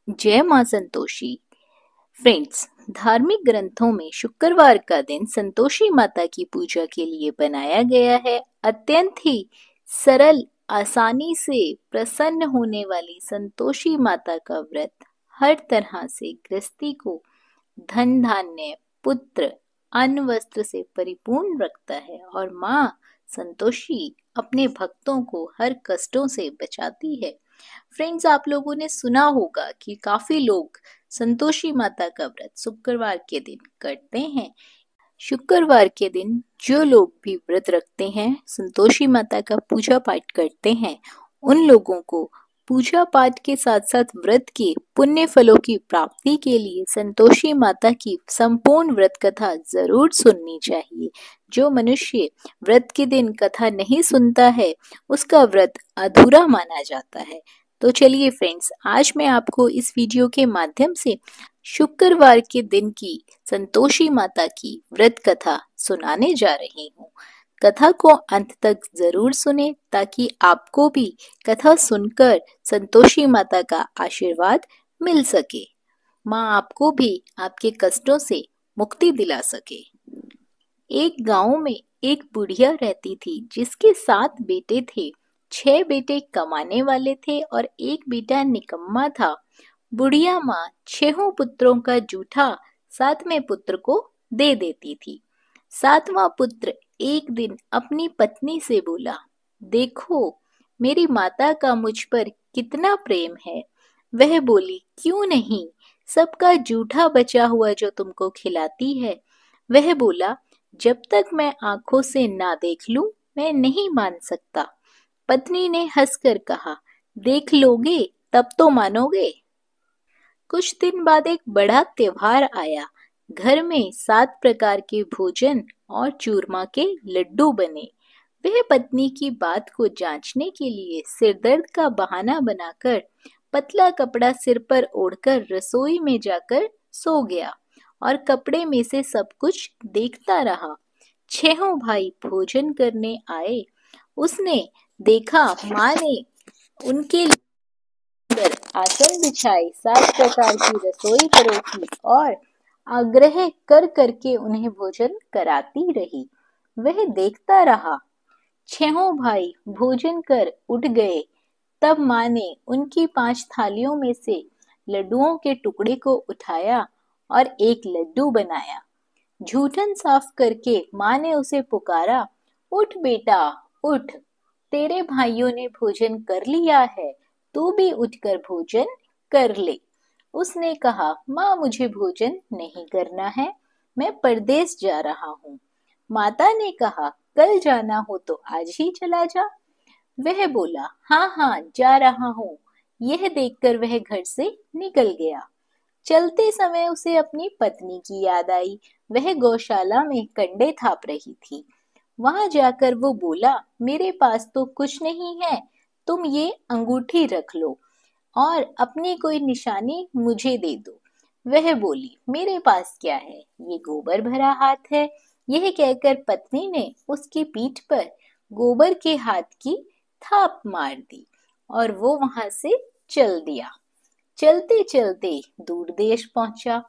जय मां संतोषी। फ्रेंड्स, धार्मिक ग्रंथों में शुक्रवार का दिन संतोषी माता की पूजा के लिए बनाया गया है। अत्यंत ही सरल, आसानी से प्रसन्न होने वाली संतोषी माता का व्रत हर तरह से गृहस्थी को धन धान्य, पुत्र, अन्न वस्त्र से परिपूर्ण रखता है और माँ संतोषी अपने भक्तों को हर कष्टों से बचाती है। फ्रेंड्स, आप लोगों ने सुना होगा कि काफी लोग संतोषी माता का व्रत शुक्रवार के दिन करते हैं। शुक्रवार के दिन जो लोग भी व्रत रखते हैं, संतोषी माता का पूजा पाठ करते हैं, उन लोगों को पूजा पाठ के साथ साथ व्रत के पुण्य फलों की प्राप्ति के लिए संतोषी माता की संपूर्ण व्रत कथा जरूर सुननी चाहिए। जो मनुष्य व्रत के दिन कथा नहीं सुनता है, उसका व्रत अधूरा माना जाता है। तो चलिए फ्रेंड्स, आज मैं आपको इस वीडियो के माध्यम से शुक्रवार के दिन की संतोषी माता की व्रत कथा सुनाने जा रही हूँ। कथा को अंत तक जरूर सुने ताकि आपको भी कथा सुनकर संतोषी माता का आशीर्वाद मिल सके, माँ आपको भी आपके कष्टों से मुक्ति दिला सके। एक गांव में एक बुढ़िया रहती थी जिसके 7 बेटे थे। 6 बेटे कमाने वाले थे और एक बेटा निकम्मा था। बुढ़िया माँ 6 पुत्रों का जूठा 7वें पुत्र को दे देती थी। 7वां पुत्र एक दिन अपनी पत्नी से बोला, देखो मेरी माता का मुझ पर कितना प्रेम है। वह बोली, क्यों नहीं, सबका जूठा बचा हुआ जो तुमको खिलाती है। वह बोला, जब तक मैं आंखों से ना देख लूं, मैं नहीं मान सकता। पत्नी ने हंसकर कहा, देख लोगे तब तो मानोगे। कुछ दिन बाद एक बड़ा त्योहार आया। घर में 7 प्रकार के भोजन और चूरमा के लड्डू बने। वह पत्नी की बात को जांचने के लिए सिरदर्द का बहाना बनाकर पतला कपड़ा सिर पर ओढ़कर रसोई में जाकर सो गया और कपड़े में से सब कुछ देखता रहा। 6 भाई भोजन करने आए। उसने देखा माँ ने उनके लिए आसन बिछाए, 7 प्रकार की रसोई परोसी और आग्रह कर करके उन्हें भोजन कराती रही। वह देखता रहा। 6 भाई भोजन कर उठ गए। तब माँ ने उनकी 5 थालियों में से लड्डुओं के टुकड़े को उठाया और एक लड्डू बनाया। जूठन साफ करके माँ ने उसे पुकारा, उठ बेटा उठ, तेरे भाइयों ने भोजन कर लिया है, तू भी उठकर भोजन कर ले। उसने कहा, माँ मुझे भोजन नहीं करना है, मैं परदेश जा रहा हूँ। माता ने कहा, कल जाना हो तो आज ही चला जा। वह बोला, हाँ हाँ जा रहा हूँ। यह देखकर वह घर से निकल गया। चलते समय उसे अपनी पत्नी की याद आई। वह गौशाला में कंडे थाप रही थी। वहां जाकर वो बोला, मेरे पास तो कुछ नहीं है, तुम ये अंगूठी रख लो और अपनी कोई निशानी मुझे दे दो। वह बोली, मेरे पास क्या है, ये गोबर भरा हाथ है। यह कहकर पत्नी ने उसकी पीठ पर गोबर के हाथ की थाप मार दी और वो वहां से चल दिया। चलते चलते दूर देश पहुंचा।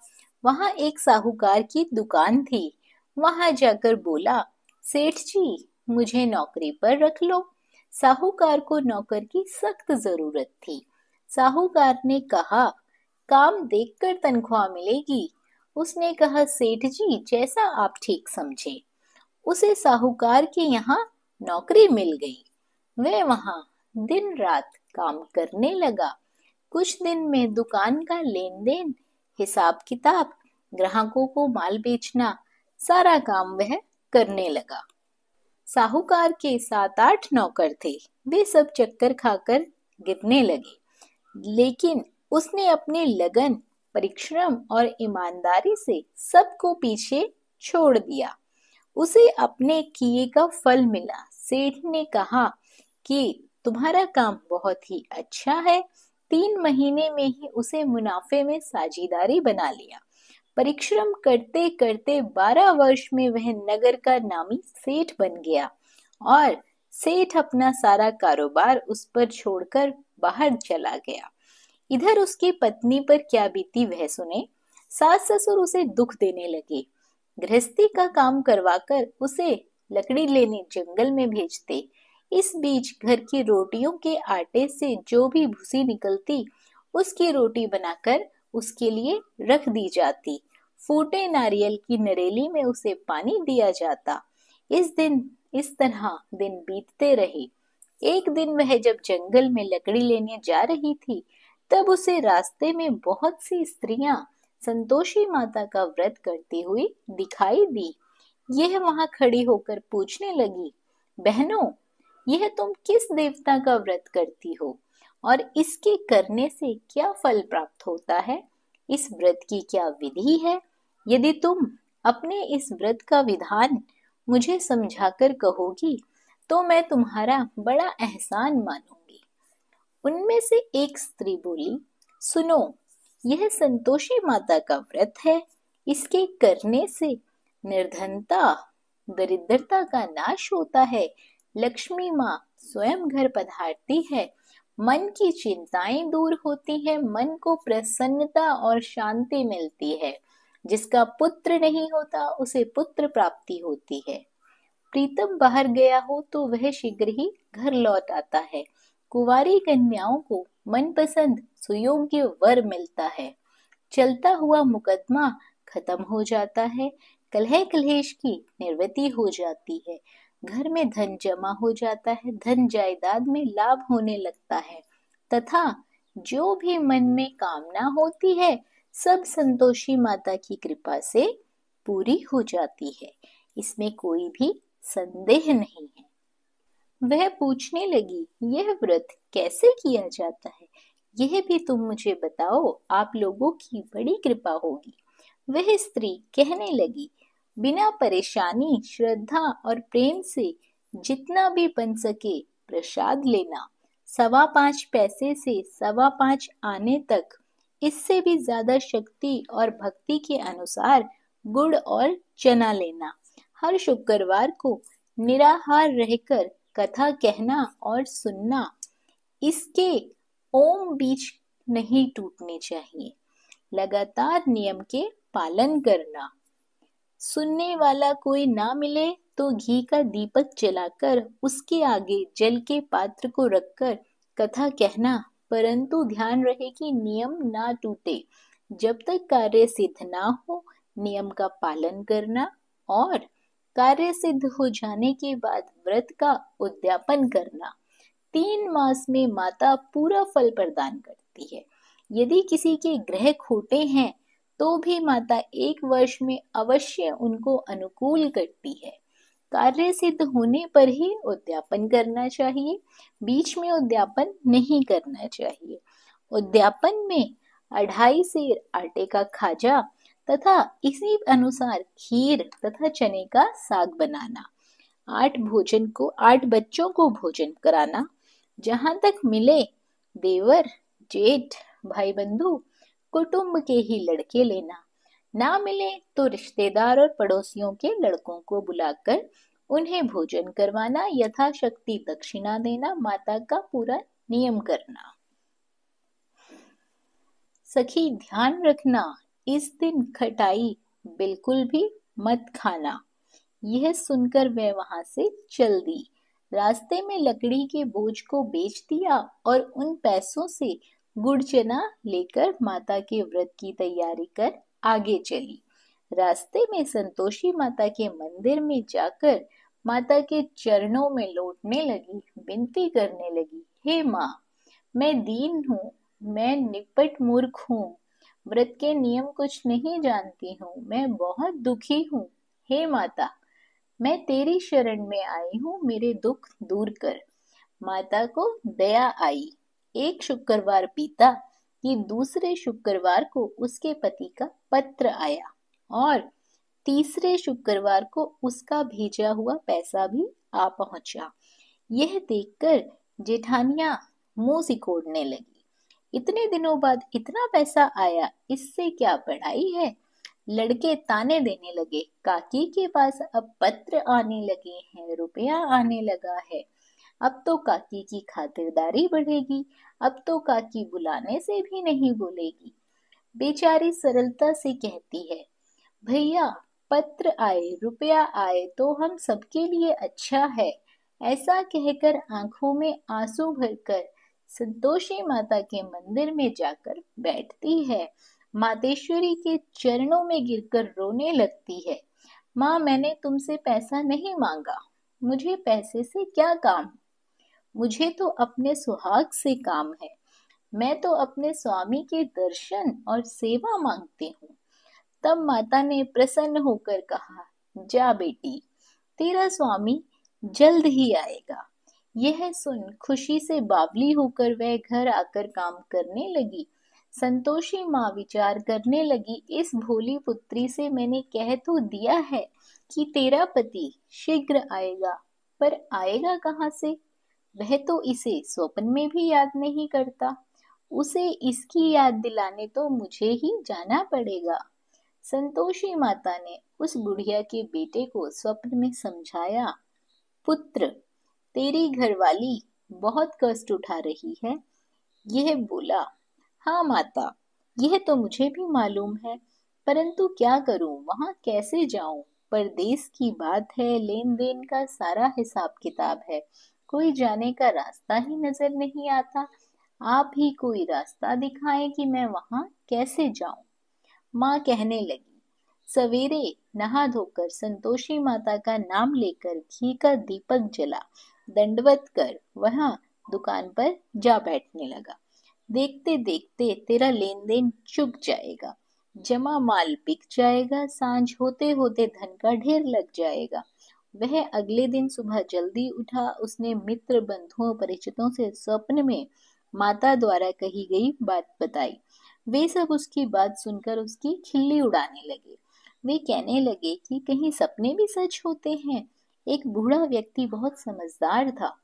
वहां एक साहूकार की दुकान थी। वहां जाकर बोला, सेठ जी मुझे नौकरी पर रख लो। साहूकार को नौकर की सख्त जरूरत थी। साहूकार ने कहा, काम देखकर तनख्वाह मिलेगी। उसने कहा, सेठ जी जैसा आप ठीक समझे। उसे साहूकार के यहाँ नौकरी मिल गई। वह वहां दिन रात काम करने लगा। कुछ दिन में दुकान का लेन देन, हिसाब किताब, ग्राहकों को माल बेचना, सारा काम वह करने लगा। साहूकार के 7-8 नौकर थे। वे सब चक्कर खाकर गिरने लगे, लेकिन उसने अपने लगन, परिश्रम और ईमानदारी से सबको पीछे छोड़ दिया। उसे अपने किए का फल मिला। सेठ ने कहा कि तुम्हारा काम बहुत ही अच्छा है। 3 महीने में ही उसे मुनाफे में साझेदारी बना लिया। परिश्रम करते करते 12 वर्ष में वह नगर का नामी सेठ बन गया और सेठ अपना सारा कारोबार उस पर छोड़कर बाहर चला गया। इधर उसकी पत्नी पर क्या बीती वह सुने। सास ससुर उसे दुख देने लगे, गृहस्थी का काम करवाकर उसे लकड़ी लेने जंगल में भेजते। इस बीच घर की रोटियों के आटे से जो भी भूसी निकलती उसकी रोटी बनाकर उसके लिए रख दी जाती। फूटे नारियल की नरेली में उसे पानी दिया जाता। इस तरह दिन बीतते रहे। एक दिन वह जब जंगल में लकड़ी लेने जा रही थी, तब उसे रास्ते में बहुत सी स्त्रियां संतोषी माता का व्रत करती हुई दिखाई दी। यह वहां खड़ी होकर पूछने लगी, बहनों, यह तुम किस देवता का व्रत करती हो और इसके करने से क्या फल प्राप्त होता है? इस व्रत की क्या विधि है? यदि तुम अपने इस व्रत का विधान मुझे समझाकर कहोगी तो मैं तुम्हारा बड़ा एहसान मानूंगी। उनमें से एक स्त्री बोली, सुनो, यह संतोषी माता का व्रत है। इसके करने से निर्धनता, दरिद्रता का नाश होता है। लक्ष्मी माँ स्वयं घर पधारती है। मन की चिंताएं दूर होती है। मन को प्रसन्नता और शांति मिलती है। जिसका पुत्र नहीं होता उसे पुत्र प्राप्ति होती है। प्रीतम बाहर गया हो तो वह शीघ्र ही घर लौट आता है। कुंवारी कन्याओं को मनपसंद सुयोग्य वर मिलता है। चलता हुआ मुकदमा खत्म हो जाता है। कलह कलेश की निवृत्ति हो जाती है। घर में धन जमा हो जाता है। धन जायदाद में लाभ होने लगता है तथा जो भी मन में कामना होती है सब संतोषी माता की कृपा से पूरी हो जाती है। इसमें कोई भी संदेह नहीं है। वह पूछने लगी, यह व्रत कैसे किया जाता है? यह भी तुम मुझे बताओ, आप लोगों की बड़ी कृपा होगी। वह स्त्री कहने लगी, बिना परेशानी, श्रद्धा और प्रेम से जितना भी बन सके प्रसाद लेना। 5.25 पैसे से 5.25 आने तक, इससे भी ज्यादा शक्ति और भक्ति के अनुसार गुड़ और चना लेना। हर शुक्रवार को निराहार रहकर कथा कहना और सुनना। इसके ओम बीच नहीं टूटने चाहिए। लगातार नियम के पालन करना। सुनने वाला कोई ना मिले तो घी का दीपक जलाकर उसके आगे जल के पात्र को रखकर कथा कहना, परंतु ध्यान रहे कि नियम ना टूटे। जब तक कार्य सिद्ध ना हो नियम का पालन करना और कार्य सिद्ध हो जाने के बाद व्रत का उद्यापन करना। 3 मास में माता पूरा फल प्रदान करती है। यदि किसी के ग्रह खोटे हैं तो भी माता 1 वर्ष में अवश्य उनको अनुकूल करती है। कार्य सिद्ध होने पर ही उद्यापन करना चाहिए। बीच में उद्यापन नहीं करना चाहिए। उद्यापन में 2.5 सेर आटे का खाजा तथा इसी अनुसार खीर तथा चने का साग बनाना। 8 बच्चों को भोजन कराना। जहां तक मिले देवर, जेठ, भाई बंधु, कुटुंब के ही लड़के लेना। ना मिले तो रिश्तेदार और पड़ोसियों के लड़कों को बुलाकर उन्हें भोजन करवाना, यथाशक्ति दक्षिणा देना, माता का पूरा नियम करना। सखी ध्यान रखना, इस दिन खटाई बिल्कुल भी मत खाना। यह सुनकर वह वहां से चल दी। रास्ते में लकड़ी के बोझ को बेच दिया और उन पैसों से गुड़ चना लेकर माता के व्रत की तैयारी कर आगे चली। रास्ते में संतोषी माता के मंदिर में जाकर माता के चरणों में लौटने लगी, विनती करने लगी, हे माँ, मैं दीन हूँ, मैं निपट मूर्ख हूँ, व्रत के नियम कुछ नहीं जानती हूँ, मैं बहुत दुखी हूँ। हे माता, मैं तेरी शरण में आई हूँ, मेरे दुख दूर कर। माता को दया आई। एक शुक्रवार बीता कि दूसरे शुक्रवार को उसके पति का पत्र आया और तीसरे शुक्रवार को उसका भेजा हुआ पैसा भी आ पहुंचा। यह देखकर जेठानियां मुंह सिकोड़ने लगी। इतने दिनों बाद इतना पैसा आया, इससे क्या बढ़ाई है? लड़के ताने देने लगे, काकी के पास अब पत्र आने लगे हैं, रुपया आने लगा है, अब तो काकी की खातिरदारी बढ़ेगी, अब तो काकी बुलाने से भी नहीं बोलेगी। बेचारी सरलता से कहती है, भैया पत्र आए रुपया आए तो हम सबके लिए अच्छा है। ऐसा कहकर आंखों में आंसू भरकर संतोषी माता के मंदिर में जाकर बैठती है। मातेश्वरी के चरणों में गिरकर रोने लगती है। माँ, मैंने तुमसे पैसा नहीं मांगा, मुझे पैसे से क्या काम, मुझे तो अपने सुहाग से काम है। मैं तो अपने स्वामी के दर्शन और सेवा मांगती हूँ। तब माता ने प्रसन्न होकर कहा, जा बेटी, तेरा स्वामी जल्द ही आएगा। यह सुन खुशी से बावली होकर वह घर आकर काम करने लगी। संतोषी माँ विचार करने लगी, इस भोली पुत्री से मैंने कह तो दिया है कि तेरा पति शीघ्र आएगा, पर आएगा कहाँ से? वह तो इसे स्वप्न में भी याद नहीं करता। उसे इसकी याद दिलाने तो मुझे ही जाना पड़ेगा। संतोषी माता ने उस बुढ़िया के बेटे को स्वप्न में समझाया, पुत्र, तेरी घरवाली बहुत कष्ट उठा रही है। यह बोला, हाँ माता, यह तो मुझे भी मालूम है, परंतु क्या करूं, वहां कैसे जाऊं? परदेश की बात है, लेन देन का सारा हिसाब किताब है, कोई जाने का रास्ता ही नजर नहीं आता। आप ही कोई रास्ता दिखाएं कि मैं वहां कैसे जाऊं। माँ कहने लगी, सवेरे नहा धोकर संतोषी माता का नाम लेकर घी का दीपक जला दंडवत कर वहां दुकान पर जा बैठने लगा। देखते देखते तेरा लेन देन चुक जाएगा, जमा माल बिक जाएगा, सांझ होते होते धन का ढेर लग जाएगा। वह अगले दिन सुबह जल्दी उठा। उसने मित्र बंधुओं परिचितों से स्वप्न में माता द्वारा कही गई बात बताई। वे सब उसकी बात सुनकर उसकी खिल्ली उड़ाने लगे। वे कहने लगे कि कहीं सपने भी सच होते हैं। एक बूढ़ा व्यक्ति बहुत समझदार था।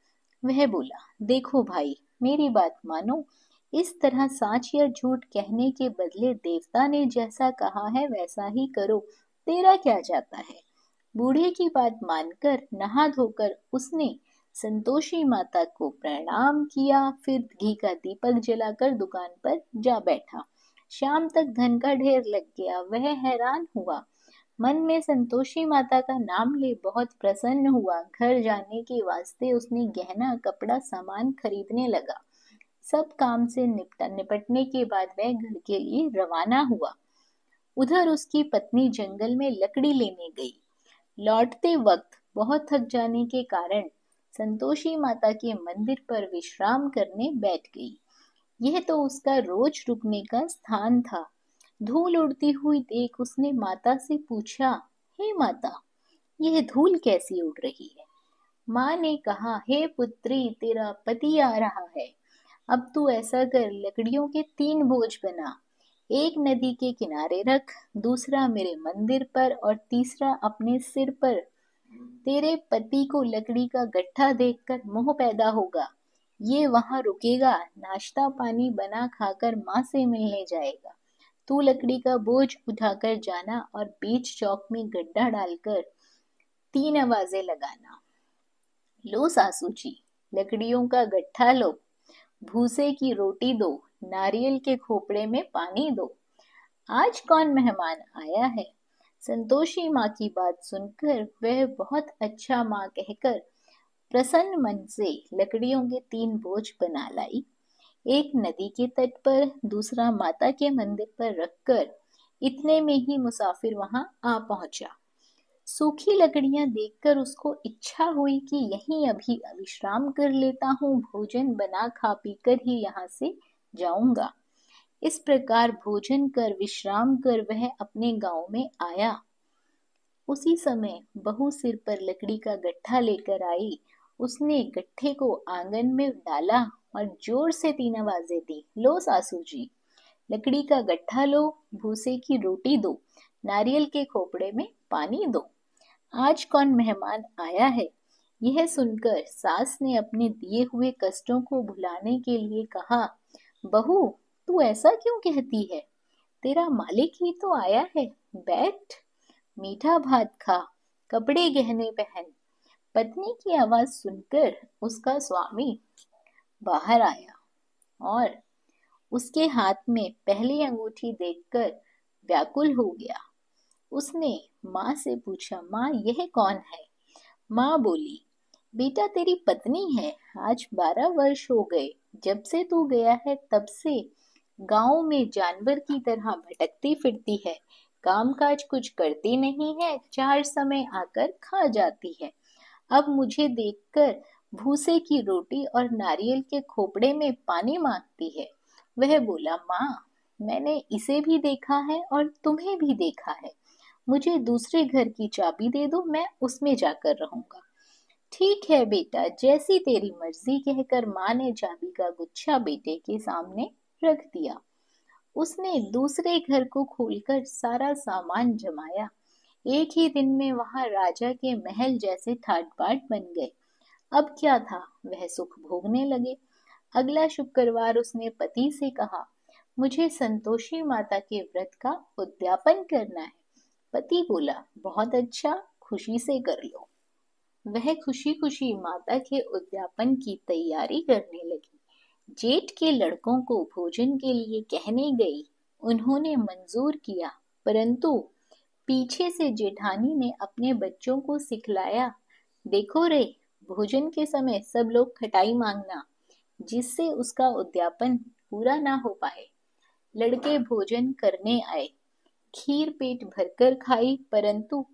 वह बोला, देखो भाई, मेरी बात मानो, इस तरह साच या झूठ कहने के बदले देवता ने जैसा कहा है वैसा ही करो, तेरा क्या जाता है। बूढ़े की बात मानकर नहा धोकर उसने संतोषी माता को प्रणाम किया, फिर घी का दीपक जलाकर दुकान पर जा बैठा। शाम तक धन का ढेर लग गया। वह हैरान हुआ, मन में संतोषी माता का नाम ले बहुत प्रसन्न हुआ। घर जाने के वास्ते उसने गहना कपड़ा सामान खरीदने लगा। सब काम से निपटने के बाद वह घर के लिए रवाना हुआ। उधर उसकी पत्नी जंगल में लकड़ी लेने गई। लौटते वक्त बहुत थक जाने के कारण संतोषी माता के मंदिर पर विश्राम करने बैठ गई। यह तो उसका रोज रुकने का स्थान था। धूल उड़ती हुई देख उसने माता से पूछा, हे माता, यह धूल कैसी उड़ रही है? माँ ने कहा, हे पुत्री, तेरा पति आ रहा है। अब तू ऐसा कर, लकड़ियों के 3 बोझ बना, एक नदी के किनारे रख, दूसरा मेरे मंदिर पर और तीसरा अपने सिर पर। तेरे पति को लकड़ी का गट्ठा देखकर मोह पैदा होगा। ये वहां रुकेगा, नाश्ता पानी बना खाकर माँ से मिलने जाएगा। तू लकड़ी का बोझ उठाकर जाना और बीच चौक में गड्ढा डालकर 3 आवाजें लगाना। लो सासू जी, लकड़ियों का गट्ठा लो, भूसे की रोटी दो, नारियल के खोपड़े में पानी दो। आज कौन मेहमान आया है? संतोषी माँ की बात सुनकर वह बहुत अच्छा माँ कहकर प्रसन्न मन से लकड़ियों के 3 बोझ बना लाई। एक नदी के तट पर, दूसरा माता के मंदिर पर रखकर इतने में ही मुसाफिर वहां आ पहुंचा। सूखी लकड़ियां देखकर उसको इच्छा हुई कि यहीं अभी विश्राम कर लेता हूँ, भोजन बना खा पी कर ही यहाँ से जाऊंगा। इस प्रकार भोजन कर विश्राम कर वह अपने गांव में आया। उसी समय बहू सिर पर लकड़ी का गट्ठा लेकर आई। उसने गट्ठे को आंगन में डाला और जोर से 3 आवाजें दी। लो सासू जी, लकड़ी का गट्ठा लो, भूसे की रोटी दो, नारियल के खोपड़े में पानी दो। आज कौन मेहमान आया है? यह सुनकर सास ने अपने दिए हुए कष्टों को भुलाने के लिए कहा, बहू, तू ऐसा क्यों कहती है? तेरा मालिक ही तो आया है, बैठ, मीठा भात खा, कपड़े गहने पहन। पत्नी की आवाज सुनकर उसका स्वामी बाहर आया। और उसके हाथ में पहली अंगूठी देखकर व्याकुल हो गया। उसने माँ से पूछा, माँ यह कौन है? माँ बोली, बेटा तेरी पत्नी है। आज 12 वर्ष हो गए जब से तू गया है, तब से गांव में जानवर की तरह भटकती फिरती है। काम काज कुछ करती नहीं है, चार समय आकर खा जाती है। अब मुझे देखकर भूसे की रोटी और नारियल के खोपड़े में पानी मांगती है। वह बोला, माँ मैंने इसे भी देखा है और तुम्हें भी देखा है। मुझे दूसरे घर की चाबी दे दो, मैं उसमें जाकर रहूंगा। ठीक है बेटा, जैसी तेरी मर्जी, कहकर माँ ने चाबी का गुच्छा बेटे के सामने रख दिया। उसने दूसरे घर को खोलकर सारा सामान जमाया। एक ही दिन में वहां राजा के महल जैसे ठाट बाट बन गए। अब क्या था, वह सुख भोगने लगे। अगला शुक्रवार उसने पति से कहा, मुझे संतोषी माता के व्रत का उद्यापन करना है। पति बोला, बहुत अच्छा, खुशी से कर लो। वह खुशी खुशी माता के उद्यापन की तैयारी करने लगी। जेठ के लड़कों को भोजन के लिए कहने गई। उन्होंने मंजूर किया, परंतु पीछे से जेठानी ने अपने बच्चों को सिखलाया, देखो रे, भोजन के समय सब लोग खटाई मांगना, जिससे उसका उद्यापन पूरा ना हो पाए। लड़के भोजन करने आए, खीर पेट भरकर खाई, परंतु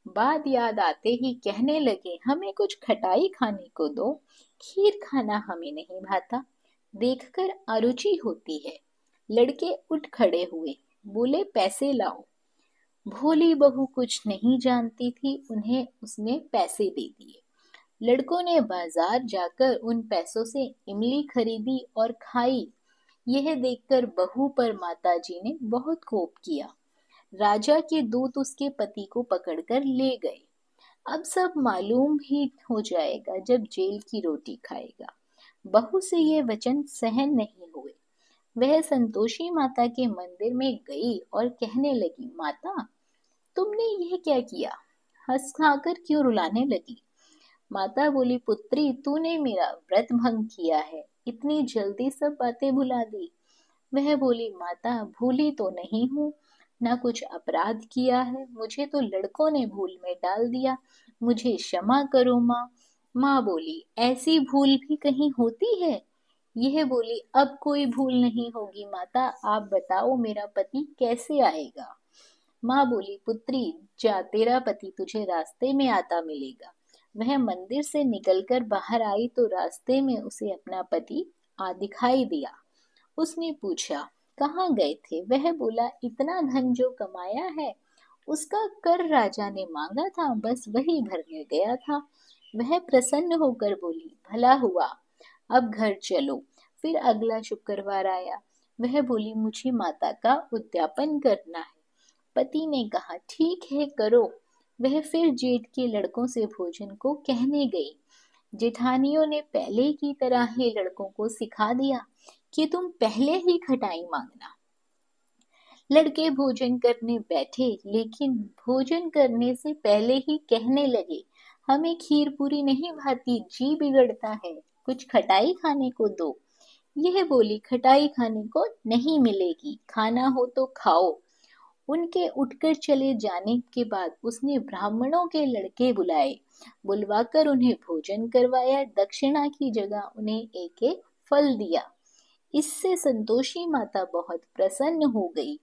बात याद आते ही कहने लगे, हमें कुछ खटाई खाने को दो, खीर खाना हमें नहीं भाता, देखकर अरुचि होती है। लड़के उठ खड़े हुए, बोले, पैसे लाओ। भोली बहू कुछ नहीं जानती थी, उन्हें उसने पैसे दे दिए। लड़कों ने बाजार जाकर उन पैसों से इमली खरीदी और खाई। यह देखकर बहू पर माताजी ने बहुत कोप किया। राजा के दूत उसके पति को पकड़कर ले गए। अब सब मालूम ही हो जाएगा जब जेल की रोटी खाएगा। बहू से ये वचन सहन नहीं हुए। वह संतोषी माता के मंदिर में गई और कहने लगी, माता तुमने यह क्या किया? हंस खाकर क्यों रुलाने लगी? माता बोली, पुत्री तूने मेरा व्रत भंग किया है, इतनी जल्दी सब बातें भुला दी। वह बोली, माता भूली तो नहीं हूँ, ना कुछ अपराध किया है, मुझे तो लड़कों ने भूल में डाल दिया, मुझे क्षमा करो माँ। माँ बोली, ऐसी भूल भी कहीं होती है? यह बोली, अब कोई भूल नहीं होगी माता, आप बताओ मेरा पति कैसे आएगा? माँ बोली, पुत्री जा, तेरा पति तुझे रास्ते में आता मिलेगा। वह मंदिर से निकलकर बाहर आई तो रास्ते में उसे अपना पति आ दिखाई दिया। उसने पूछा, कहाँ गए थे? वह बोला, इतना धन जो कमाया है उसका कर राजा ने मांगा था, बस वही भरने गया था। वह प्रसन्न होकर बोली, भला हुआ, अब घर चलो। फिर अगला शुक्रवार आया। वह बोली, मुझे माता का उद्यापन करना है। पति ने कहा, ठीक है करो। वह फिर जेठ के लड़कों से भोजन को कहने गई। जेठानियों ने पहले की तरह ही लड़कों को सिखा दिया कि तुम पहले ही खटाई मांगना। लड़के भोजन करने बैठे, लेकिन भोजन करने से पहले ही कहने लगे, हमें खीर पूरी नहीं भाती, जी बिगड़ता है, कुछ खटाई खाने को दो। यह बोली, खटाई खाने को नहीं मिलेगी, खाना हो तो खाओ। उनके उठकर चले जाने के बाद उसने ब्राह्मणों के लड़के बुलाए, बुलवाकर उन्हें भोजन करवाया, दक्षिणा की जगह उन्हें एक एक फल दिया। इससे संतोषी माता बहुत प्रसन्न हो गई।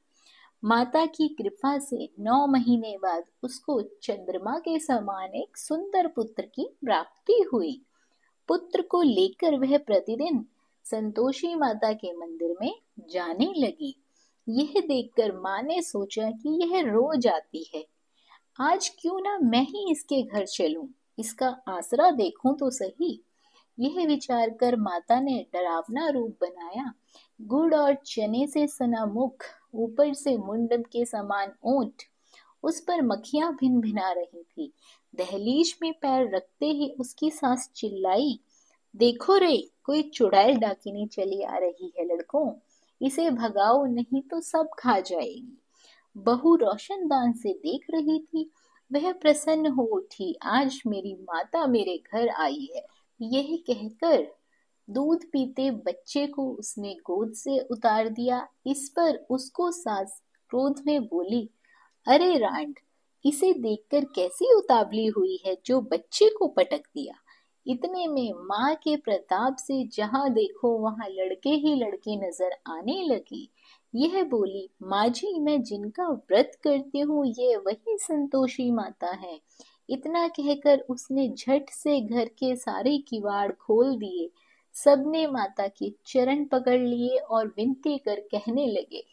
माता की कृपा से 9 महीने बाद उसको चंद्रमा के समान एक सुंदर पुत्र की प्राप्ति हुई। पुत्र को लेकर वह प्रतिदिन संतोषी माता के मंदिर में जाने लगी। यह देखकर माँ ने सोचा कि यह रोज आती है, आज क्यों ना मैं ही इसके घर चलूं, इसका आसरा देखूं तो सही। यह विचार कर माता ने डरावना रूप बनाया। गुड़ और चने से सना मुख, ऊपर से मुंडम के समान ओंठ, उस पर मक्खियां भिन भिना रही थी। दहलीज में पैर रखते ही उसकी सास चिल्लाई, देखो रे, कोई चुड़ैल डाकिनी चली आ रही है लड़कों, इसे भगाओ नहीं तो सब खा जाएगी। बहू रोशनदान से देख रही थी। वह प्रसन्न हो उठी, आज मेरी माता मेरे घर आई है। यह कहकर दूध पीते बच्चे को उसने गोद से उतार दिया। इस पर उसको सास क्रोध में बोली, अरे रांड, इसे देखकर कैसी उतावली हुई है जो बच्चे को पटक दिया। इतने में माँ के प्रताप से जहाँ देखो वहाँ लड़के ही लड़के नजर आने लगे। यह बोली, माँ जी, मैं जिनका व्रत करती हूँ ये वही संतोषी माता है। इतना कहकर उसने झट से घर के सारे किवाड़ खोल दिए। सबने माता के चरण पकड़ लिए और विनती कर कहने लगे,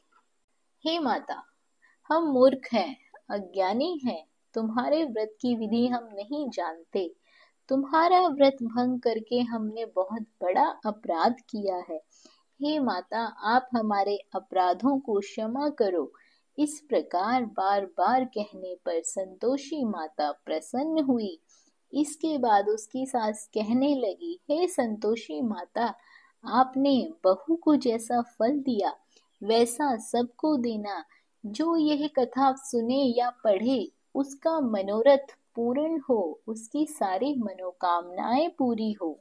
हे माता, हम मूर्ख हैं, अज्ञानी हैं, तुम्हारे व्रत की विधि हम नहीं जानते। तुम्हारा व्रत भंग करके हमने बहुत बड़ा अपराध किया है। हे माता, आप हमारे अपराधों को क्षमा करो। इस प्रकार बार बार कहने पर संतोषी माता प्रसन्न हुई। इसके बाद उसकी सास कहने लगी, हे संतोषी माता, आपने बहू को जैसा फल दिया वैसा सबको देना। जो यह कथा सुने या पढ़े उसका मनोरथ पूर्ण हो, उसकी सारी मनोकामनाएं पूरी हो।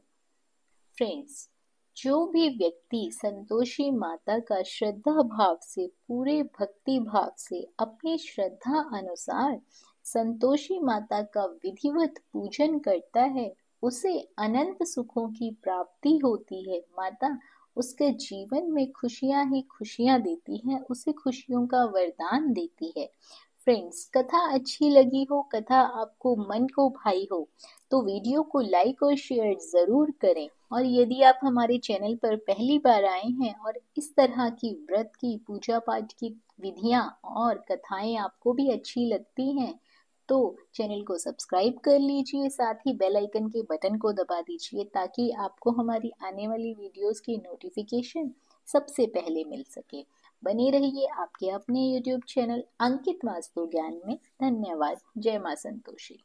फ्रेंड्स, जो भी व्यक्ति संतोषी माता का श्रद्धा भाव से, पूरे भक्ति भाव से, अपनी श्रद्धा अनुसार संतोषी माता का विधिवत पूजन करता है, उसे अनंत सुखों की प्राप्ति होती है। माता उसके जीवन में खुशियां ही खुशियां देती है, उसे खुशियों का वरदान देती है। फ्रेंड्स, कथा अच्छी लगी हो, कथा आपको मन को भाई हो, तो वीडियो को लाइक और शेयर जरूर करें। और यदि आप हमारे चैनल पर पहली बार आए हैं और इस तरह की व्रत की, पूजा पाठ की विधियां और कथाएं आपको भी अच्छी लगती हैं तो चैनल को सब्सक्राइब कर लीजिए, साथ ही बेल आइकन के बटन को दबा दीजिए ताकि आपको हमारी आने वाली वीडियोस की नोटिफिकेशन सबसे पहले मिल सके। बने रहिए आपके अपने YouTube चैनल अंकित वास्तु ज्ञान में। धन्यवाद। जय मां संतोषी।